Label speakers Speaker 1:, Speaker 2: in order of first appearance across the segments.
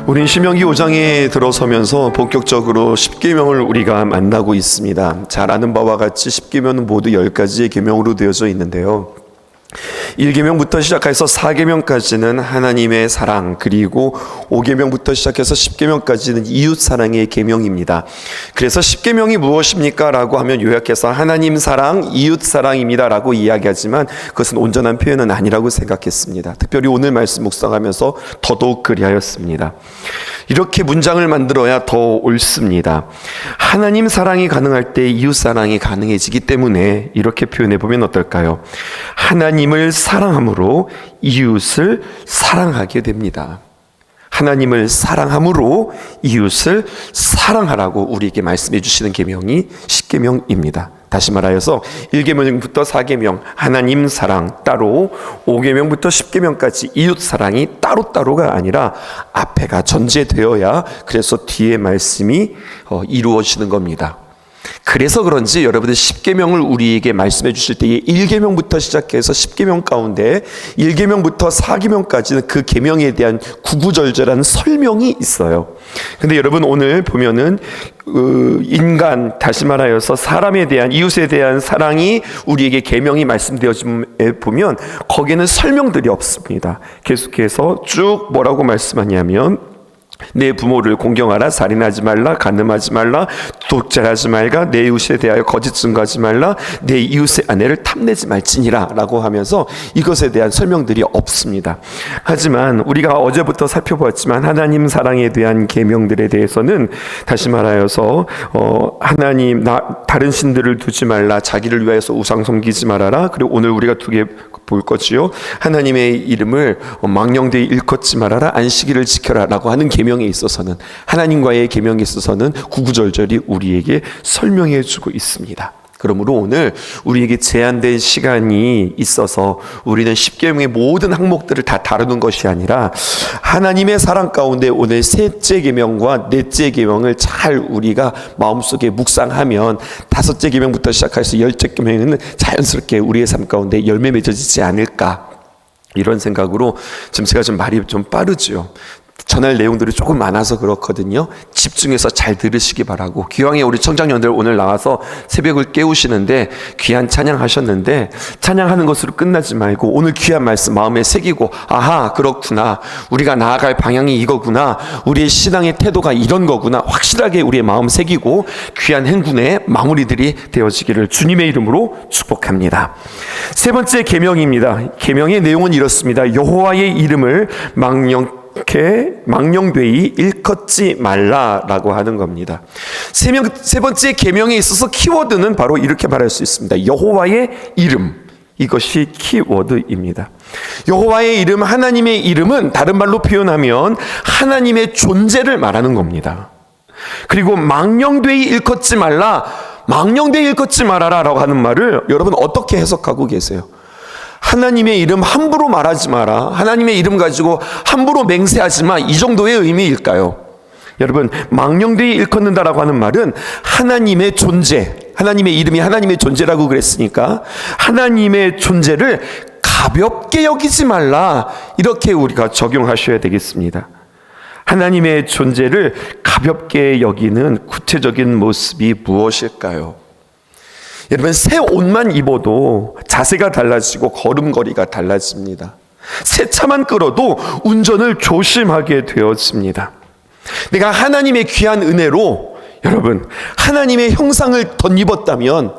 Speaker 1: 우린 신명기 5장에 들어서면서 본격적으로 10계명을 우리가 만나고 있습니다. 잘 아는 바와 같이 10계명은 모두 10가지의 계명으로 되어져 있는데요. 1계명부터 시작해서 4계명까지는 하나님의 사랑, 그리고 5계명부터 시작해서 10계명까지는 이웃 사랑의 계명입니다. 그래서 10계명이 무엇입니까? 라고 하면 요약해서 하나님 사랑, 이웃 사랑입니다 라고 이야기하지만 그것은 온전한 표현은 아니라고 생각했습니다. 특별히 오늘 말씀 묵상하면서 더더욱 그리하였습니다. 이렇게 문장을 만들어야 더 옳습니다. 하나님 사랑이 가능할 때 이웃 사랑이 가능해지기 때문에 이렇게 표현해 보면 어떨까요? 하나님을 사랑함으로 이웃을 사랑하게 됩니다. 하나님을 사랑함으로 이웃을 사랑하라고 우리에게 말씀해 주시는 계명이 10계명입니다. 다시 말하여서 1계명부터 4계명 하나님 사랑 따로, 5계명부터 10계명까지 이웃 사랑이 따로따로가 아니라 앞에가 전제되어야 그래서 뒤에 말씀이 이루어지는 겁니다. 그래서 그런지 여러분들 10계명을 우리에게 말씀해 주실 때에 1계명부터 시작해서 10계명 가운데 1계명부터 4계명까지는 그 계명에 대한 구구절절한 설명이 있어요. 근데 여러분 오늘 보면은 인간, 다시 말하여서 사람에 대한, 이웃에 대한 사랑이 우리에게 계명이 말씀되어짐에 보면 거기에는 설명들이 없습니다. 계속해서 쭉 뭐라고 말씀하냐면 내 부모를 공경하라, 살인하지 말라, 간음하지 말라, 독살하지 말라, 내 이웃에 대하여 거짓 증거하지 말라, 내 이웃의 아내를 탐내지 말지니라 라고 하면서 이것에 대한 설명들이 없습니다. 하지만 우리가 어제부터 살펴보았지만 하나님 사랑에 대한 계명들에 대해서는 다시 말하여서 하나님 다른 신들을 두지 말라, 자기를 위하여서 우상 섬기지 말아라, 그리고 오늘 우리가 두 개 볼 거지요. 하나님의 이름을 망령되이 일컫지 말아라, 안식일을 지켜라 라고 하는 계명에 있어서는, 하나님과의 계명에 있어서는 구구절절히 우리에게 설명해 주고 있습니다. 그러므로 오늘 우리에게 제한된 시간이 있어서 우리는 10계명의 모든 항목들을 다 다루는 것이 아니라 하나님의 사랑 가운데 오늘 셋째 계명과 넷째 계명을 잘 우리가 마음속에 묵상하면 다섯째 계명부터 시작해서 열째 계명은 자연스럽게 우리의 삶 가운데 열매 맺어지지 않을까, 이런 생각으로 지금 제가 좀 말이 좀 빠르죠. 전할 내용들이 조금 많아서 그렇거든요. 집중해서 잘 들으시기 바라고, 기왕에 우리 청장년들 오늘 나와서 새벽을 깨우시는데 귀한 찬양하셨는데 찬양하는 것으로 끝나지 말고 오늘 귀한 말씀 마음에 새기고, 아하 그렇구나, 우리가 나아갈 방향이 이거구나, 우리의 신앙의 태도가 이런 거구나, 확실하게 우리의 마음 새기고 귀한 행군의 마무리들이 되어지기를 주님의 이름으로 축복합니다. 세 번째 계명입니다. 계명의 내용은 이렇습니다. 여호와의 이름을 망령되이 일컫지 말라라고 하는 겁니다. 세 번째 계명에 있어서 키워드는 바로 이렇게 말할 수 있습니다. 여호와의 이름, 이것이 키워드입니다. 여호와의 이름, 하나님의 이름은 다른 말로 표현하면 하나님의 존재를 말하는 겁니다. 그리고 망령되이 일컫지 말라, 망령되이 일컫지 말아라라고 하는 말을 여러분 어떻게 해석하고 계세요? 하나님의 이름 함부로 말하지 마라, 하나님의 이름 가지고 함부로 맹세하지 마, 이 정도의 의미일까요? 여러분, 망령되이 일컫는다라고 하는 말은 하나님의 존재, 하나님의 이름이 하나님의 존재라고 그랬으니까 하나님의 존재를 가볍게 여기지 말라, 이렇게 우리가 적용하셔야 되겠습니다. 하나님의 존재를 가볍게 여기는 구체적인 모습이 무엇일까요? 여러분, 새 옷만 입어도 자세가 달라지고 걸음걸이가 달라집니다. 새 차만 끌어도 운전을 조심하게 되어집니다. 내가 하나님의 귀한 은혜로, 여러분, 하나님의 형상을 덧입었다면,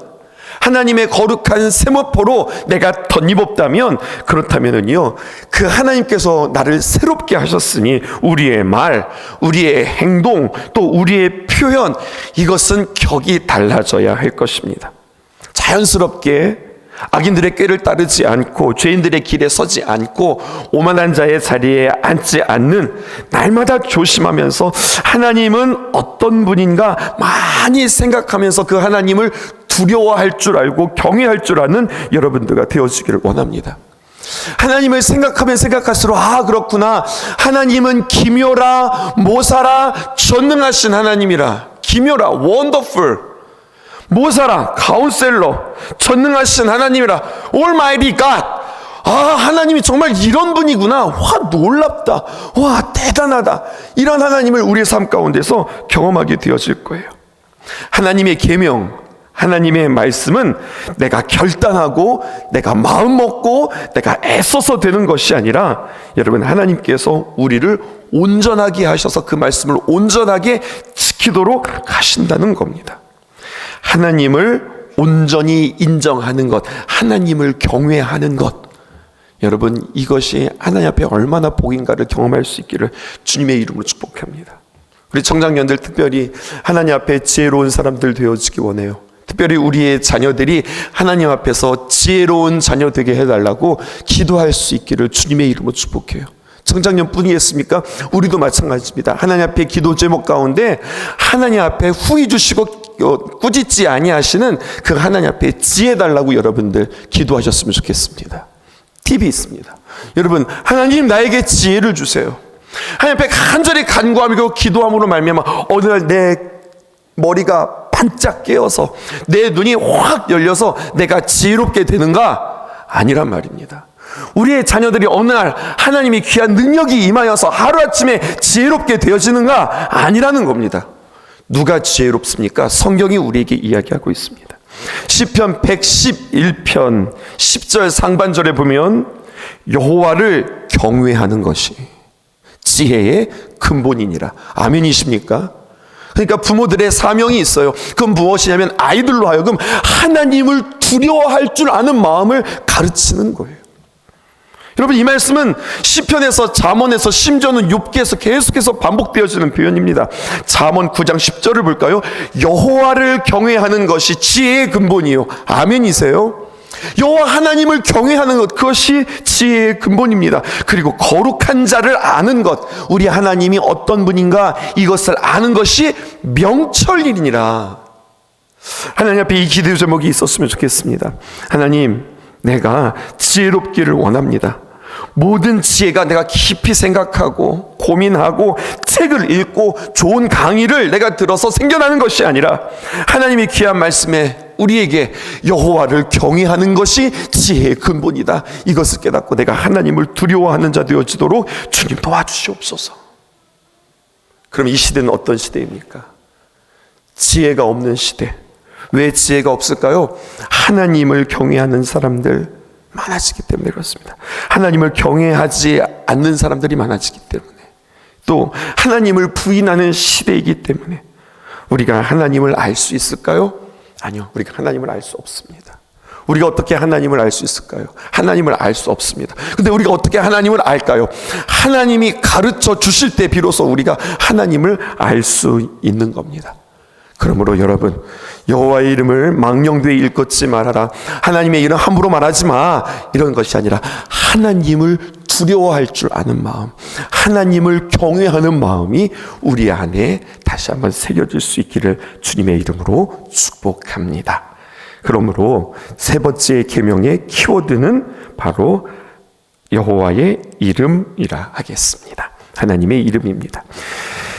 Speaker 1: 하나님의 거룩한 세모포로 내가 덧입었다면, 그렇다면은요, 그 하나님께서 나를 새롭게 하셨으니 우리의 말, 우리의 행동, 또 우리의 표현, 이것은 격이 달라져야 할 것입니다. 자연스럽게 악인들의 꾀를 따르지 않고 죄인들의 길에 서지 않고 오만한 자의 자리에 앉지 않는, 날마다 조심하면서 하나님은 어떤 분인가 많이 생각하면서 그 하나님을 두려워할 줄 알고 경외할 줄 아는 여러분들과 되어지기를 원합니다. 하나님을 생각하면 생각할수록, 아 그렇구나, 하나님은 기묘라, 모사라, 전능하신 하나님이라, 기묘라, 원더풀, 모사라, 카운셀러, 전능하신 하나님이라, Almighty God, 하나님이 정말 이런 분이구나. 와, 놀랍다. 와, 대단하다. 이런 하나님을 우리의 삶 가운데서 경험하게 되어질 거예요. 하나님의 계명, 하나님의 말씀은 내가 결단하고 내가 마음 먹고 내가 애써서 되는 것이 아니라, 여러분, 하나님께서 우리를 온전하게 하셔서 그 말씀을 온전하게 지키도록 하신다는 겁니다. 하나님을 온전히 인정하는 것, 하나님을 경외하는 것, 여러분, 이것이 하나님 앞에 얼마나 복인가를 경험할 수 있기를 주님의 이름으로 축복합니다. 우리 청장년들 특별히 하나님 앞에 지혜로운 사람들 되어지기 원해요. 특별히 우리의 자녀들이 하나님 앞에서 지혜로운 자녀 되게 해달라고 기도할 수 있기를 주님의 이름으로 축복해요. 청장년 뿐이겠습니까? 우리도 마찬가지입니다. 하나님 앞에 기도 제목 가운데 하나님 앞에 후히 주시고 꾸짖지 아니하시는 그 하나님 앞에 지혜 달라고 여러분들 기도하셨으면 좋겠습니다. 팁이 있습니다. 여러분, 하나님 나에게 지혜를 주세요. 하나님 앞에 간절히 간구하며 기도함으로 말미암아 어느 날 내 머리가 반짝 깨어서 내 눈이 확 열려서 내가 지혜롭게 되는가? 아니란 말입니다. 우리의 자녀들이 어느 날 하나님이 귀한 능력이 임하여서 하루아침에 지혜롭게 되어지는가? 아니라는 겁니다. 누가 지혜롭습니까? 성경이 우리에게 이야기하고 있습니다. 시편 111편 10절 상반절에 보면 여호와를 경외하는 것이 지혜의 근본이니라. 아멘이십니까? 그러니까 부모들의 사명이 있어요. 그건 무엇이냐면 아이들로 하여금 하나님을 두려워할 줄 아는 마음을 가르치는 거예요. 여러분, 이 말씀은 시편에서, 잠언에서, 심지어는 욥기에서 계속해서 반복되어지는 표현입니다. 잠언 9장 10절을 볼까요? 여호와를 경외하는 것이 지혜의 근본이요. 아멘이세요? 여호와 하나님을 경외하는 것, 그것이 지혜의 근본입니다. 그리고 거룩한 자를 아는 것, 우리 하나님이 어떤 분인가 이것을 아는 것이 명철이니라. 하나님 앞에 이 기도 제목이 있었으면 좋겠습니다. 하나님, 내가 지혜롭기를 원합니다. 모든 지혜가 내가 깊이 생각하고 고민하고 책을 읽고 좋은 강의를 내가 들어서 생겨나는 것이 아니라 하나님의 귀한 말씀에 우리에게 여호와를 경외하는 것이 지혜의 근본이다. 이것을 깨닫고 내가 하나님을 두려워하는 자 되어지도록 주님 도와주시옵소서. 그럼 이 시대는 어떤 시대입니까? 지혜가 없는 시대. 왜 지혜가 없을까요? 하나님을 경외하는 사람들 많아지기 때문에 그렇습니다. 하나님을 경외하지 않는 사람들이 많아지기 때문에, 또 하나님을 부인하는 시대이기 때문에 우리가 하나님을 알 수 있을까요? 아니요, 우리가 하나님을 알 수 없습니다. 우리가 어떻게 하나님을 알 수 있을까요? 하나님을 알 수 없습니다. 근데 우리가 어떻게 하나님을 알까요? 하나님이 가르쳐 주실 때 비로소 우리가 하나님을 알 수 있는 겁니다. 그러므로 여러분, 여호와의 이름을 망령되이 일컫지 말아라. 하나님의 이름 함부로 말하지 마. 이런 것이 아니라 하나님을 두려워할 줄 아는 마음, 하나님을 경외하는 마음이 우리 안에 다시 한번 새겨질 수 있기를 주님의 이름으로 축복합니다. 그러므로 세 번째 계명의 키워드는 바로 여호와의 이름이라 하겠습니다. 하나님의 이름입니다.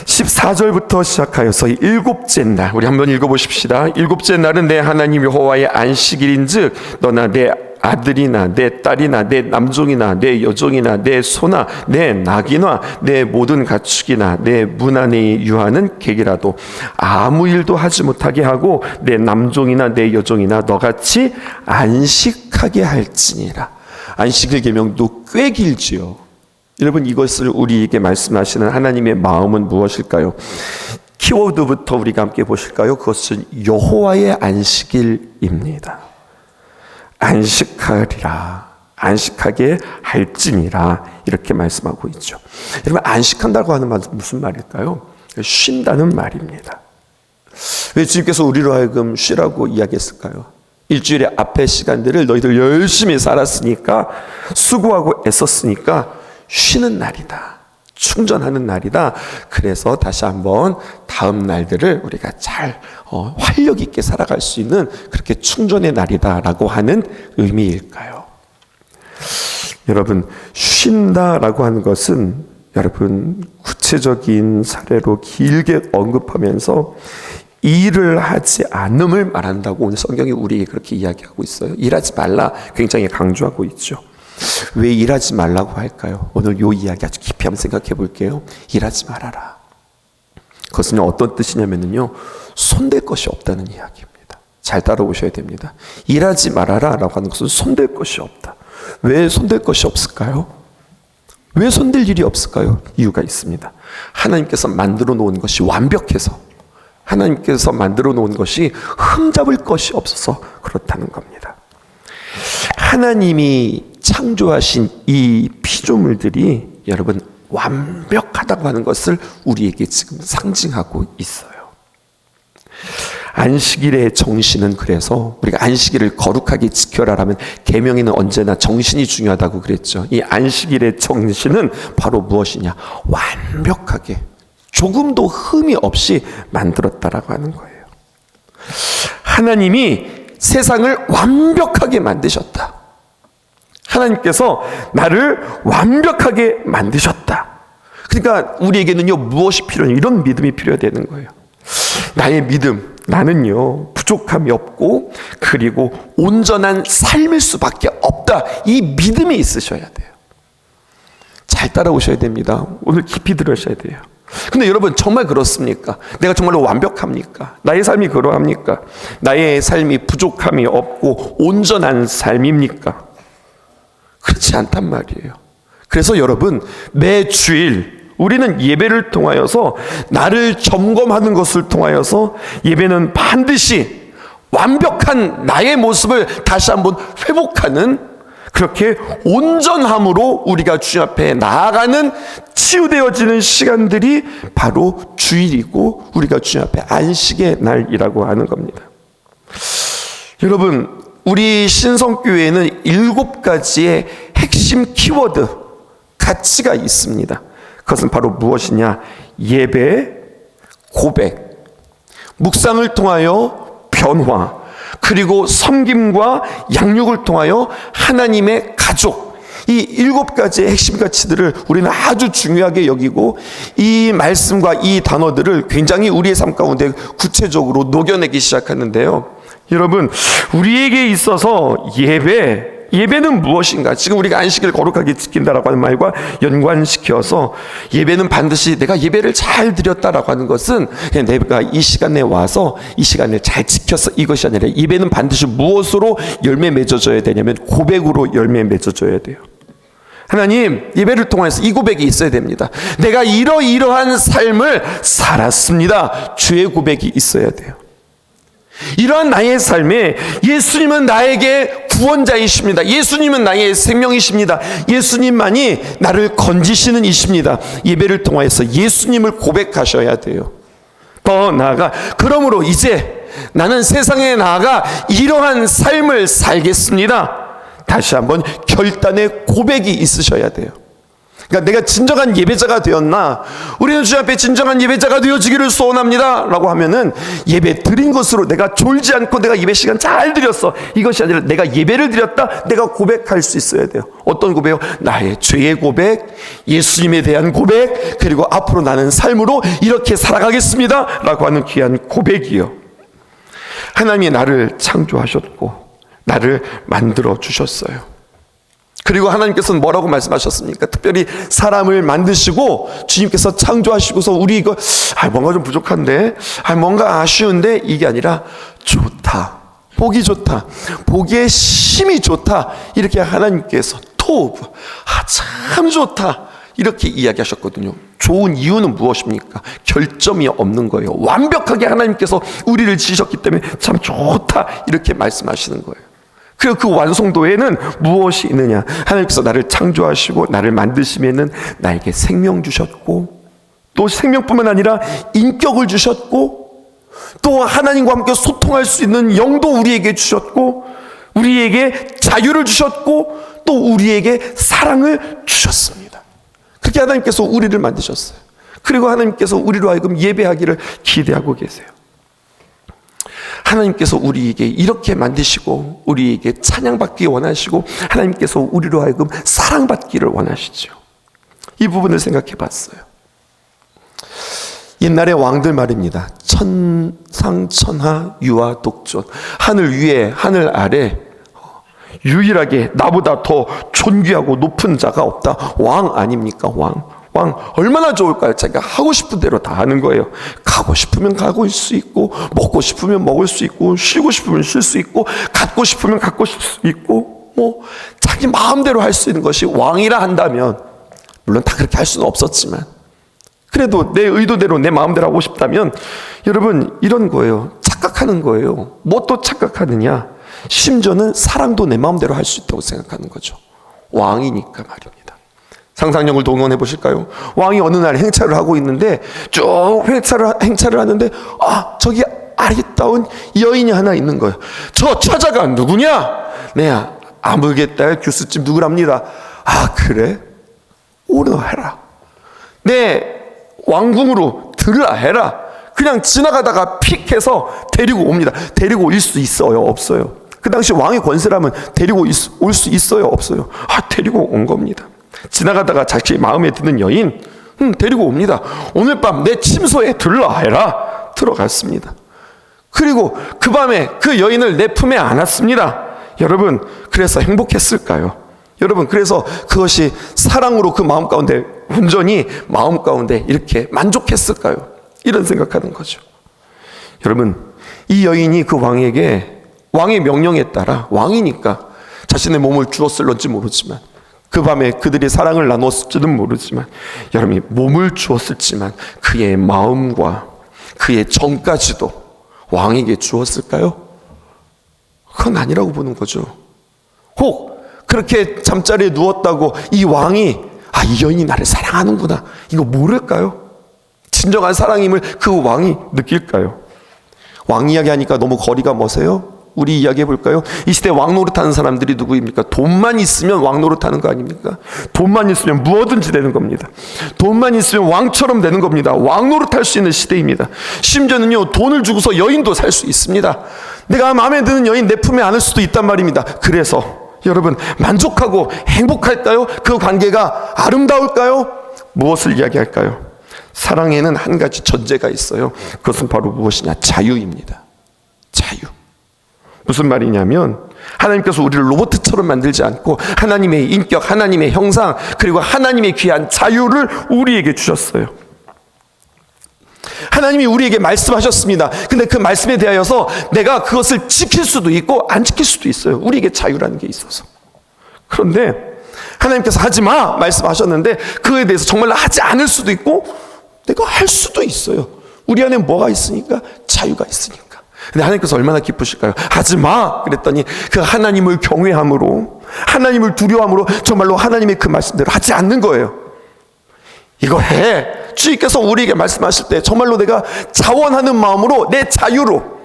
Speaker 1: 14절부터 시작하여서 일곱째 날, 우리 한번 읽어보십시다. 일곱째 날은 내 하나님 여호와의 안식일인즉 너나 내 아들이나 내 딸이나 내 남종이나 내 여종이나 내 소나 내 낙이나 내 모든 가축이나 내 문 안에 유하는 객이라도 아무 일도 하지 못하게 하고 내 남종이나 내 여종이나 너같이 안식하게 할지니라. 안식일 계명도 꽤 길지요. 여러분, 이것을 우리에게 말씀하시는 하나님의 마음은 무엇일까요? 키워드부터 우리가 함께 보실까요? 그것은 여호와의 안식일입니다. 안식하리라, 안식하게 할지니라, 이렇게 말씀하고 있죠. 여러분, 안식한다고 하는 말은 무슨 말일까요? 쉰다는 말입니다. 왜 주님께서 우리로 하여금 쉬라고 이야기했을까요? 일주일의 앞의 시간들을 너희들 열심히 살았으니까, 수고하고 애썼으니까 쉬는 날이다, 충전하는 날이다. 그래서 다시 한번 다음 날들을 우리가 잘 활력 있게 살아갈 수 있는 그렇게 충전의 날이다라고 하는 의미일까요? 여러분, 쉰다라고 하는 것은 여러분 구체적인 사례로 길게 언급하면서 일을 하지 않음을 말한다고 오늘 성경이 우리에게 그렇게 이야기하고 있어요. 일하지 말라 굉장히 강조하고 있죠. 왜 일하지 말라고 할까요? 오늘 이 이야기 아주 깊이 한번 생각해 볼게요. 일하지 말아라. 그것은 어떤 뜻이냐면요, 손댈 것이 없다는 이야기입니다. 잘 따라오셔야 됩니다. 일하지 말아라 라고 하는 것은 손댈 것이 없다. 왜 손댈 것이 없을까요? 왜 손댈 일이 없을까요? 이유가 있습니다. 하나님께서 만들어 놓은 것이 완벽해서, 하나님께서 만들어 놓은 것이 흠잡을 것이 없어서 그렇다는 겁니다. 하나님이 창조하신 이 피조물들이 여러분 완벽하다고 하는 것을 우리에게 지금 상징하고 있어요. 안식일의 정신은, 그래서 우리가 안식일을 거룩하게 지켜라라면 계명에는 언제나 정신이 중요하다고 그랬죠. 이 안식일의 정신은 바로 무엇이냐? 완벽하게, 조금도 흠이 없이 만들었다라고 하는 거예요. 하나님이 세상을 완벽하게 만드셨다. 하나님께서 나를 완벽하게 만드셨다. 그러니까 우리에게는요, 무엇이 필요해요? 이런 믿음이 필요되는 거예요. 나의 믿음, 나는요 부족함이 없고 그리고 온전한 삶일 수밖에 없다. 이 믿음이 있으셔야 돼요. 잘 따라오셔야 됩니다. 오늘 깊이 들으셔야 돼요. 근데 여러분, 정말 그렇습니까? 내가 정말로 완벽합니까? 나의 삶이 그러합니까? 나의 삶이 부족함이 없고 온전한 삶입니까? 그렇지 않단 말이에요. 그래서 여러분, 매 주일 우리는 예배를 통하여서 나를 점검하는 것을 통하여서 예배는 반드시 완벽한 나의 모습을 다시 한번 회복하는, 그렇게 온전함으로 우리가 주님 앞에 나아가는, 치유되어지는 시간들이 바로 주일이고 우리가 주님 앞에 안식의 날이라고 하는 겁니다. 여러분, 우리 신성교회에는 7가지의 핵심 키워드, 가치가 있습니다. 그것은 바로 무엇이냐? 예배, 고백, 묵상을 통하여 변화, 그리고 섬김과 양육을 통하여 하나님의 가족, 이 7가지의 핵심 가치들을 우리는 아주 중요하게 여기고, 이 말씀과 이 단어들을 굉장히 우리의 삶 가운데 구체적으로 녹여내기 시작하는데요. 여러분, 우리에게 있어서 예배는 무엇인가? 지금 우리가 안식일을 거룩하게 지킨다라고 하는 말과 연관시켜서, 예배는 반드시 내가 예배를 잘 드렸다라고 하는 것은 그냥 내가 이 시간에 와서 이 시간을 잘 지켰어, 이것이 아니라, 예배는 반드시 무엇으로 열매 맺어져야 되냐면 고백으로 열매 맺어져야 돼요. 하나님, 예배를 통해서 이 고백이 있어야 됩니다. 내가 이러이러한 삶을 살았습니다. 주의 고백이 있어야 돼요. 이러한 나의 삶에 예수님은 나에게 구원자이십니다. 예수님은 나의 생명이십니다. 예수님만이 나를 건지시는 이십니다. 예배를 통해서 예수님을 고백하셔야 돼요. 더 나아가, 그러므로 이제 나는 세상에 나아가 이러한 삶을 살겠습니다. 다시 한번 결단의 고백이 있으셔야 돼요. 그러니까 내가 진정한 예배자가 되었나? 우리는 주님 앞에 진정한 예배자가 되어지기를 소원합니다 라고 하면은, 예배 드린 것으로 내가 졸지 않고 내가 예배 시간 잘 드렸어, 이것이 아니라 내가 예배를 드렸다, 내가 고백할 수 있어야 돼요. 어떤 고백이요? 나의 죄의 고백, 예수님에 대한 고백, 그리고 앞으로 나는 삶으로 이렇게 살아가겠습니다 라고 하는 귀한 고백이요. 하나님이 나를 창조하셨고 나를 만들어 주셨어요. 그리고 하나님께서는 뭐라고 말씀하셨습니까? 특별히 사람을 만드시고 주님께서 창조하시고서, 우리 이거 뭔가 좀 부족한데, 뭔가 아쉬운데, 이게 아니라 좋다, 보기 좋다, 보기에 심이 좋다, 이렇게 하나님께서 토브, 참 좋다, 이렇게 이야기하셨거든요. 좋은 이유는 무엇입니까? 결점이 없는 거예요. 완벽하게 하나님께서 우리를 지으셨기 때문에 참 좋다, 이렇게 말씀하시는 거예요. 그리고 그 완성도에는 무엇이 있느냐? 하나님께서 나를 창조하시고 나를 만드시면은 나에게 생명 주셨고, 또 생명뿐만 아니라 인격을 주셨고, 또 하나님과 함께 소통할 수 있는 영도 우리에게 주셨고, 우리에게 자유를 주셨고, 또 우리에게 사랑을 주셨습니다. 그렇게 하나님께서 우리를 만드셨어요. 그리고 하나님께서 우리로 하여금 예배하기를 기대하고 계세요. 하나님께서 우리에게 이렇게 만드시고 우리에게 찬양받기 원하시고, 하나님께서 우리로 하여금 사랑받기를 원하시죠. 이 부분을 생각해 봤어요. 옛날의 왕들 말입니다. 천상 천하 유아 독존, 하늘 위에 하늘 아래 유일하게 나보다 더 존귀하고 높은 자가 없다. 왕 아닙니까? 왕 얼마나 좋을까요? 자기가 하고 싶은 대로 다 하는 거예요. 가고 싶으면 가고 수 있고, 먹고 싶으면 먹을 수 있고, 쉬고 싶으면 쉴 수 있고, 갖고 싶으면 갖고 수 있고, 자기 마음대로 할 수 있는 것이 왕이라 한다면, 물론 다 그렇게 할 수는 없었지만, 그래도 내 의도대로 내 마음대로 하고 싶다면, 여러분 이런 거예요. 착각하는 거예요. 뭐 또 착각하느냐? 심지어는 사랑도 내 마음대로 할 수 있다고 생각하는 거죠. 왕이니까 말입니다. 상상력을 동원해 보실까요? 왕이 어느 날 행차를 하고 있는데 쭉 행차를 하는데 저기 아리따운 여인이 하나 있는 거예요. 저 처자가 누구냐? 네, 아무개 딸 규스집 누구랍니다. 그래? 오라 해라. 네, 왕궁으로 들으라 해라. 그냥 지나가다가 픽 해서 데리고 옵니다. 데리고 올 수 있어요? 없어요? 그 당시 왕의 권세라면 데리고 올 수 있어요? 없어요? 데리고 온 겁니다. 지나가다가 자기 마음에 드는 여인 데리고 옵니다. 오늘 밤 내 침소에 들라 해라. 들어갔습니다. 그리고 그 밤에 그 여인을 내 품에 안았습니다. 여러분, 그래서 행복했을까요? 여러분, 그래서 그것이 사랑으로 그 마음 가운데, 온전히 마음 가운데 이렇게 만족했을까요? 이런 생각하는 거죠. 여러분, 이 여인이 그 왕에게 왕의 명령에 따라, 왕이니까 자신의 몸을 주었을런지 모르지만, 그 밤에 그들이 사랑을 나눴을지는 모르지만, 여러분이 몸을 주었을지만 그의 마음과 그의 정까지도 왕에게 주었을까요? 그건 아니라고 보는 거죠. 혹 그렇게 잠자리에 누웠다고 이 왕이 이 여인이 나를 사랑하는구나, 이거 모를까요? 진정한 사랑임을 그 왕이 느낄까요? 왕 이야기하니까 너무 거리가 머세요? 우리 이야기해 볼까요? 이 시대 왕 노릇하는 사람들이 누구입니까? 돈만 있으면 왕 노릇하는 거 아닙니까? 돈만 있으면 무엇든지 되는 겁니다. 돈만 있으면 왕처럼 되는 겁니다. 왕 노릇할 수 있는 시대입니다. 심지어는요, 돈을 주고서 여인도 살 수 있습니다. 내가 마음에 드는 여인 내 품에 안을 수도 있단 말입니다. 그래서 여러분, 만족하고 행복할까요? 그 관계가 아름다울까요? 무엇을 이야기할까요? 사랑에는 한 가지 전제가 있어요. 그것은 바로 무엇이냐? 자유입니다. 자유. 무슨 말이냐면, 하나님께서 우리를 로봇처럼 만들지 않고 하나님의 인격, 하나님의 형상, 그리고 하나님의 귀한 자유를 우리에게 주셨어요. 하나님이 우리에게 말씀하셨습니다. 근데 그 말씀에 대하여서 내가 그것을 지킬 수도 있고 안 지킬 수도 있어요. 우리에게 자유라는 게 있어서. 그런데 하나님께서 하지 마 말씀하셨는데 그에 대해서 정말로 하지 않을 수도 있고 내가 할 수도 있어요. 우리 안에 뭐가 있으니까? 자유가 있으니까. 근데 하나님께서 얼마나 기쁘실까요? 하지 마! 그랬더니 그 하나님을 경외함으로, 하나님을 두려워함으로 정말로 하나님의 그 말씀대로 하지 않는 거예요. 이거 해! 주님께서 우리에게 말씀하실 때 정말로 내가 자원하는 마음으로, 내 자유로,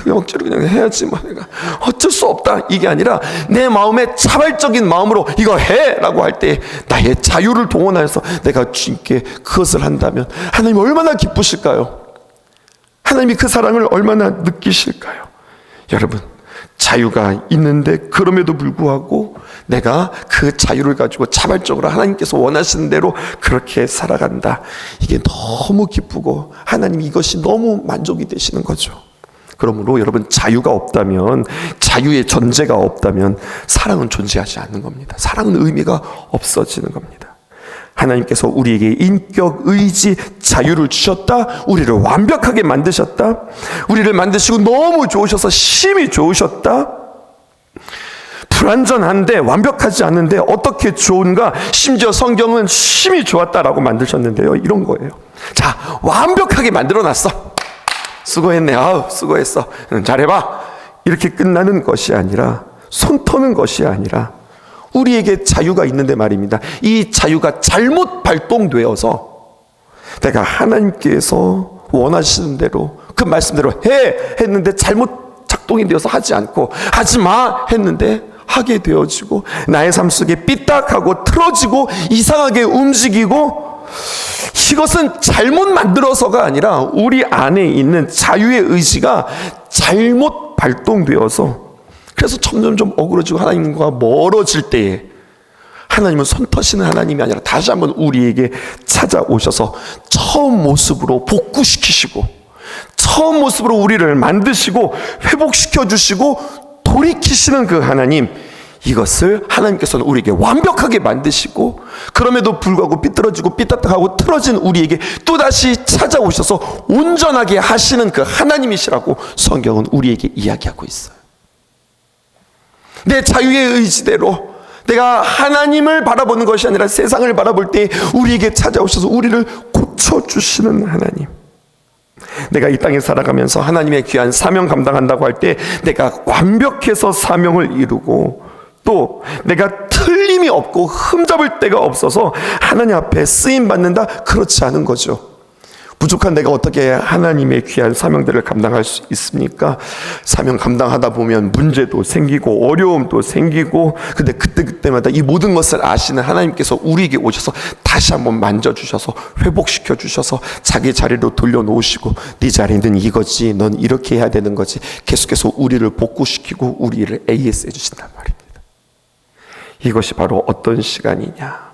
Speaker 1: 내가 억지로 그냥 해야지 뭐, 내가 어쩔 수 없다, 이게 아니라 내 마음의 자발적인 마음으로 이거 해! 라고 할 때 나의 자유를 동원하여서 내가 주님께 그것을 한다면 하나님 얼마나 기쁘실까요? 하나님이 그 사랑을 얼마나 느끼실까요? 여러분, 자유가 있는데 그럼에도 불구하고 내가 그 자유를 가지고 자발적으로 하나님께서 원하시는 대로 그렇게 살아간다. 이게 너무 기쁘고 하나님이 이것이 너무 만족이 되시는 거죠. 그러므로 여러분, 자유가 없다면, 자유의 전제가 없다면 사랑은 존재하지 않는 겁니다. 사랑은 의미가 없어지는 겁니다. 하나님께서 우리에게 인격, 의지, 자유를 주셨다. 우리를 완벽하게 만드셨다. 우리를 만드시고 너무 좋으셔서 심히 좋으셨다. 불완전한데, 완벽하지 않은데 어떻게 좋은가? 심지어 성경은 심히 좋았다라고 만드셨는데요, 이런 거예요. 자, 완벽하게 만들어놨어. 수고했네. 수고했어. 잘해봐. 이렇게 끝나는 것이 아니라, 손 터는 것이 아니라 우리에게 자유가 있는데 말입니다. 이 자유가 잘못 발동되어서 내가 하나님께서 원하시는 대로 그 말씀대로 해! 했는데 잘못 작동이 되어서 하지 않고, 하지 마! 했는데 하게 되어지고, 나의 삶 속에 삐딱하고 틀어지고 이상하게 움직이고, 이것은 잘못 만들어서가 아니라 우리 안에 있는 자유의 의지가 잘못 발동되어서, 그래서 점점점 어그러지고 하나님과 멀어질 때에 하나님은 손 터시는 하나님이 아니라 다시 한번 우리에게 찾아오셔서 처음 모습으로 복구시키시고, 처음 모습으로 우리를 만드시고 회복시켜 주시고 돌이키시는 그 하나님, 이것을 하나님께서는 우리에게 완벽하게 만드시고, 그럼에도 불구하고 삐뚤어지고 삐딱하고 틀어진 우리에게 또다시 찾아오셔서 온전하게 하시는 그 하나님이시라고 성경은 우리에게 이야기하고 있어요. 내 자유의 의지대로 내가 하나님을 바라보는 것이 아니라 세상을 바라볼 때 우리에게 찾아오셔서 우리를 고쳐주시는 하나님. 내가 이 땅에 살아가면서 하나님의 귀한 사명 감당한다고 할 때 내가 완벽해서 사명을 이루고, 또 내가 틀림이 없고 흠잡을 데가 없어서 하나님 앞에 쓰임받는다, 그렇지 않은 거죠. 부족한 내가 어떻게 하나님의 귀한 사명들을 감당할 수 있습니까? 사명 감당하다 보면 문제도 생기고 어려움도 생기고, 근데 그때마다 이 모든 것을 아시는 하나님께서 우리에게 오셔서 다시 한번 만져주셔서 회복시켜 주셔서 자기 자리로 돌려놓으시고, 네 자리는 이거지, 넌 이렇게 해야 되는 거지, 계속해서 우리를 복구시키고 우리를 AS 해주신단 말입니다. 이것이 바로 어떤 시간이냐?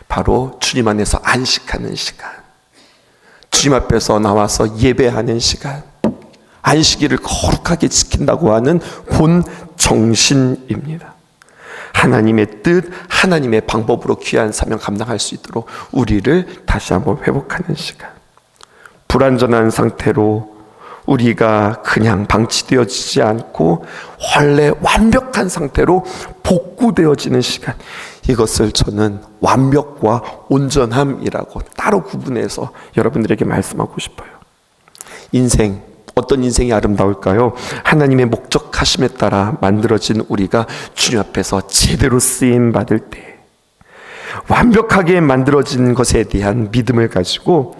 Speaker 1: 바로 주님 안에서 안식하는 시간, 주님 앞에서 나와서 예배하는 시간, 안식일을 거룩하게 지킨다고 하는 본 정신입니다. 하나님의 뜻, 하나님의 방법으로 귀한 사명 감당할 수 있도록 우리를 다시 한번 회복하는 시간. 불완전한 상태로 우리가 그냥 방치되어지지 않고 원래 완벽한 상태로 복구되어지는 시간, 이것을 저는 완벽과 온전함이라고 따로 구분해서 여러분들에게 말씀하고 싶어요. 인생, 어떤 인생이 아름다울까요? 하나님의 목적하심에 따라 만들어진 우리가 주님 앞에서 제대로 쓰임 받을 때, 완벽하게 만들어진 것에 대한 믿음을 가지고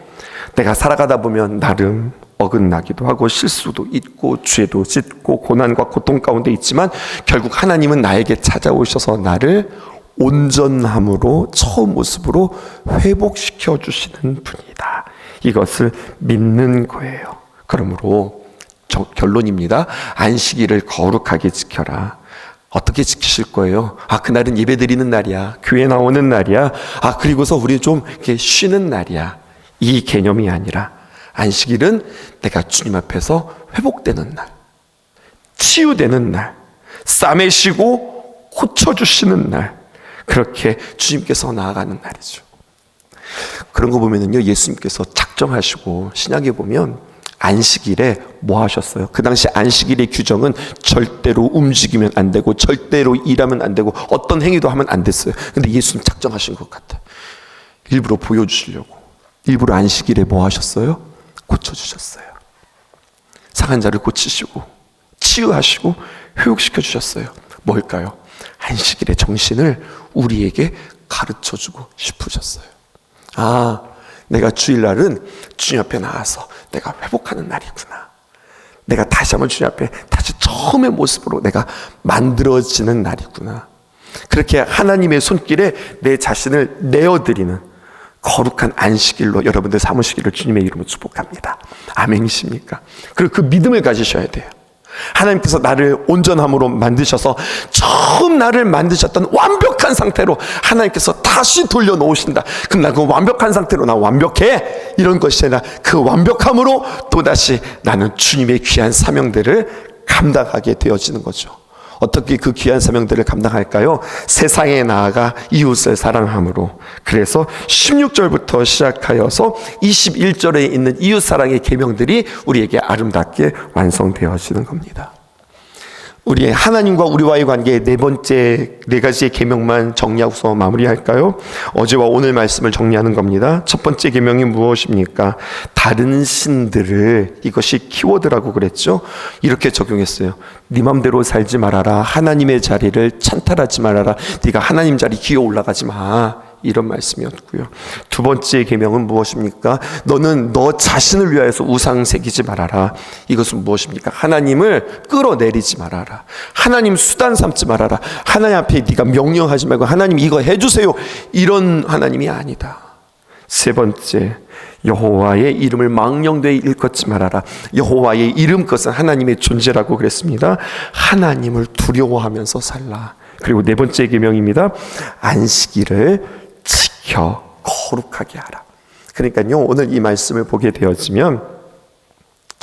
Speaker 1: 내가 살아가다 보면 나름 어긋나기도 하고 실수도 있고 죄도 짓고 고난과 고통 가운데 있지만, 결국 하나님은 나에게 찾아오셔서 나를 온전함으로 처음 모습으로 회복시켜 주시는 분이다, 이것을 믿는 거예요. 그러므로 결론입니다. 안식일을 거룩하게 지켜라. 어떻게 지키실 거예요? 그날은 예배 드리는 날이야, 교회 나오는 날이야, 그리고서 우리 좀 이렇게 쉬는 날이야, 이 개념이 아니라 안식일은 내가 주님 앞에서 회복되는 날, 치유되는 날, 싸매시고 고쳐주시는 날, 그렇게 주님께서 나아가는 날이죠. 그런 거 보면은요, 예수님께서 작정하시고 신약에 보면 안식일에 뭐 하셨어요? 그 당시 안식일의 규정은 절대로 움직이면 안 되고 절대로 일하면 안 되고 어떤 행위도 하면 안 됐어요. 근데 예수님 작정하신 것 같아요. 일부러 보여주시려고 일부러 안식일에 뭐 하셨어요? 고쳐주셨어요. 상한 자를 고치시고 치유하시고 회복시켜 주셨어요. 뭘까요? 안식일의 정신을 우리에게 가르쳐주고 싶으셨어요. 내가 주일날은 주님 앞에 나와서 내가 회복하는 날이구나, 내가 다시 한번 주님 앞에 다시 처음의 모습으로 내가 만들어지는 날이구나, 그렇게 하나님의 손길에 내 자신을 내어드리는 거룩한 안식일로 여러분들 삼으시기를 주님의 이름으로 축복합니다. 아멘이십니까? 그리고 그 믿음을 가지셔야 돼요. 하나님께서 나를 온전함으로 만드셔서 처음 나를 만드셨던 완벽한 상태로 하나님께서 다시 돌려놓으신다. 그럼 나 그 완벽한 상태로 나 완벽해, 이런 것이 아니라 그 완벽함으로 또다시 나는 주님의 귀한 사명들을 감당하게 되어지는 거죠. 어떻게 그 귀한 사명들을 감당할까요? 세상에 나아가 이웃을 사랑함으로. 그래서 16절부터 시작하여서 21절에 있는 이웃사랑의 계명들이 우리에게 아름답게 완성되어지는 겁니다. 우리 하나님과 우리와의 관계의 네 번째, 네 가지의 계명만 정리하고서 마무리할까요? 어제와 오늘 말씀을 정리하는 겁니다. 첫 번째 계명이 무엇입니까? 다른 신들을, 이것이 키워드라고 그랬죠. 이렇게 적용했어요. 네 맘대로 살지 말아라. 하나님의 자리를 찬탈하지 말아라. 네가 하나님 자리 기어 올라가지 마, 이런 말씀이었고요. 두 번째 계명은 무엇입니까? 너는 너 자신을 위하여서 우상 새기지 말아라. 이것은 무엇입니까? 하나님을 끌어내리지 말아라. 하나님 수단 삼지 말아라. 하나님 앞에 네가 명령하지 말고 하나님 이거 해주세요, 이런 하나님이 아니다. 세 번째, 여호와의 이름을 망령되이 일컫지 말아라. 여호와의 이름 것은 하나님의 존재라고 그랬습니다. 하나님을 두려워하면서 살라. 그리고 네 번째 계명입니다. 안식일을 지켜 거룩하게 하라. 그러니까요, 오늘 이 말씀을 보게 되어지면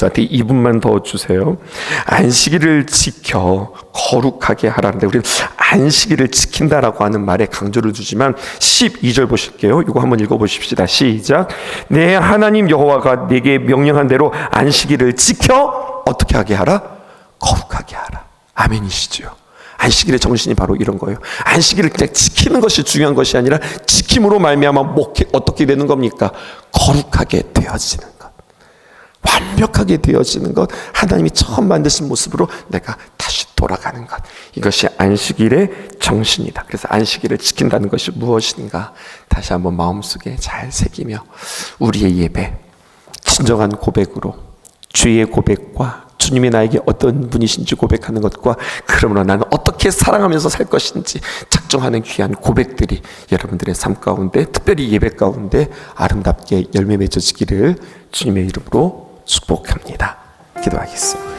Speaker 1: 저한테 2분만 더 주세요. 안식일을 지켜 거룩하게 하라는데 우리는 안식일을 지킨다라고 하는 말에 강조를 두지만 12절 보실게요. 이거 한번 읽어보십시다. 시작. 내 하나님 여호와가 내게 명령한 대로 안식일을 지켜 어떻게 하게 하라? 거룩하게 하라. 아멘이시죠. 안식일의 정신이 바로 이런 거예요. 안식일을 그냥 지키는 것이 중요한 것이 아니라 지킴으로 말미암아 어떻게 되는 겁니까? 거룩하게 되어지는 것, 완벽하게 되어지는 것, 하나님이 처음 만드신 모습으로 내가 다시 돌아가는 것, 이것이 안식일의 정신이다. 그래서 안식일을 지킨다는 것이 무엇인가 다시 한번 마음속에 잘 새기며 우리의 예배, 진정한 고백으로 주의 고백과 주님이 나에게 어떤 분이신지 고백하는 것과 그러므로 나는 어떻게 사랑하면서 살 것인지 작정하는 귀한 고백들이 여러분들의 삶 가운데, 특별히 예배 가운데 아름답게 열매 맺어지기를 주님의 이름으로 축복합니다. 기도하겠습니다.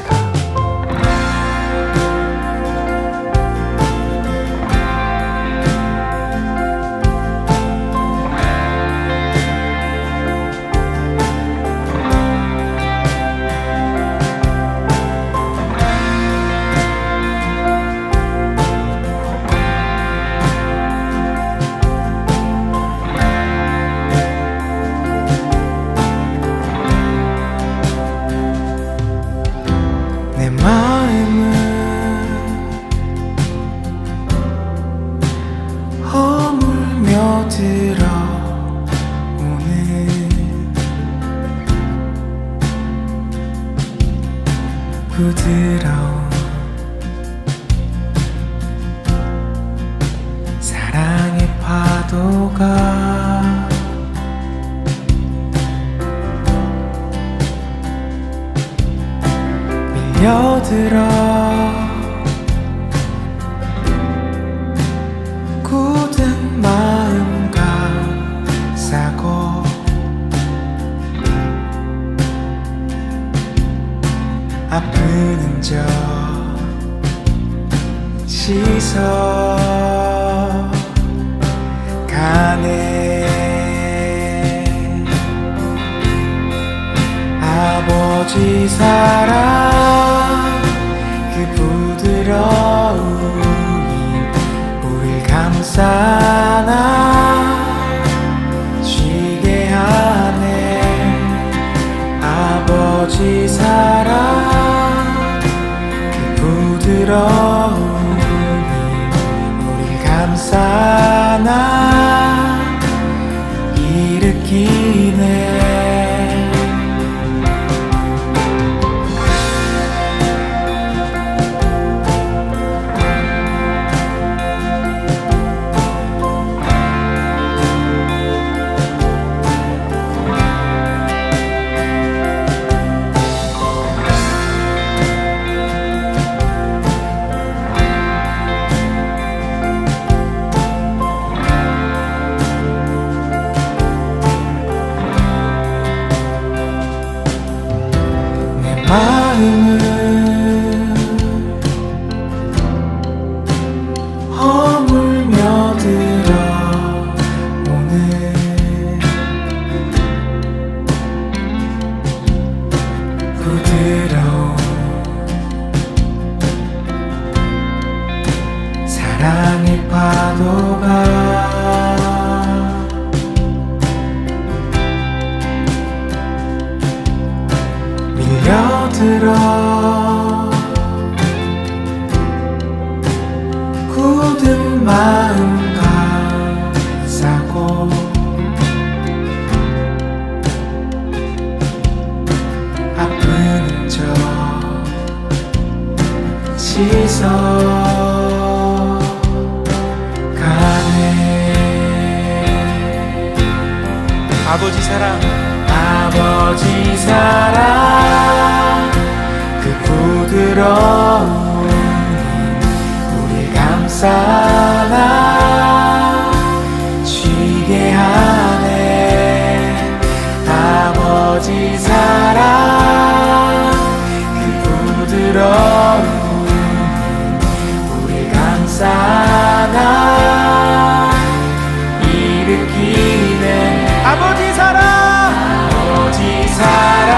Speaker 2: 부드러운 사랑의 파도가 밀려들어 굳은 마음 감싸고 아픈 흔적 씻어가네. 아버지 사랑 그 부드러움이 우릴 감싸나 쉬게 하네. 아버지 사랑 부드러움이 우릴 감싸나 일으키네. 마음은 허물며 들어오는 부드러운 사랑의 파도가 밀려들어 굳은 마음 감싸고 아픈 흔적 씻어가네. 아버지 사랑 아버지 사랑 그 부드러움이 우릴 감싸나 쉬게 하네. 아버지 사랑 그 부드러움이 우릴 감싸나 일으키네. 아버지 사랑 아버지 사랑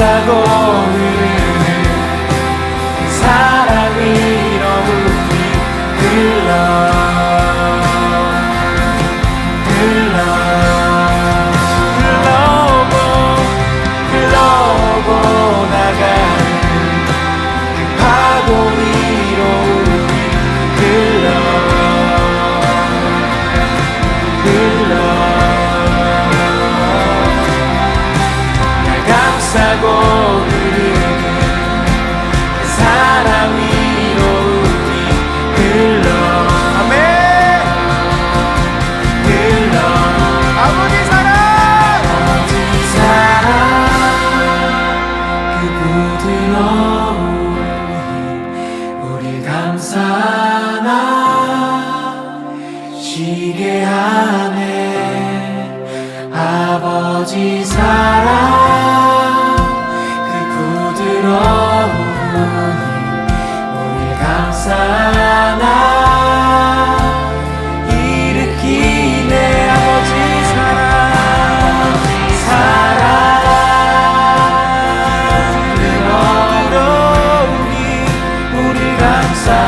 Speaker 2: 감싸고 흐르는 그 사랑 위로 우리 흘러오고 나가는 그 파도 위로 우리 날 감싸고 흐르는 그 사랑 위로 우리 아멘. 아버지 사랑 그 부드러움이 우리 감싸나 쉬게 하네. 아버지 사랑 그 부드러움이 우리 감싸나 일으키네. 아버지 사랑 그 부드러움이 우리 감싸나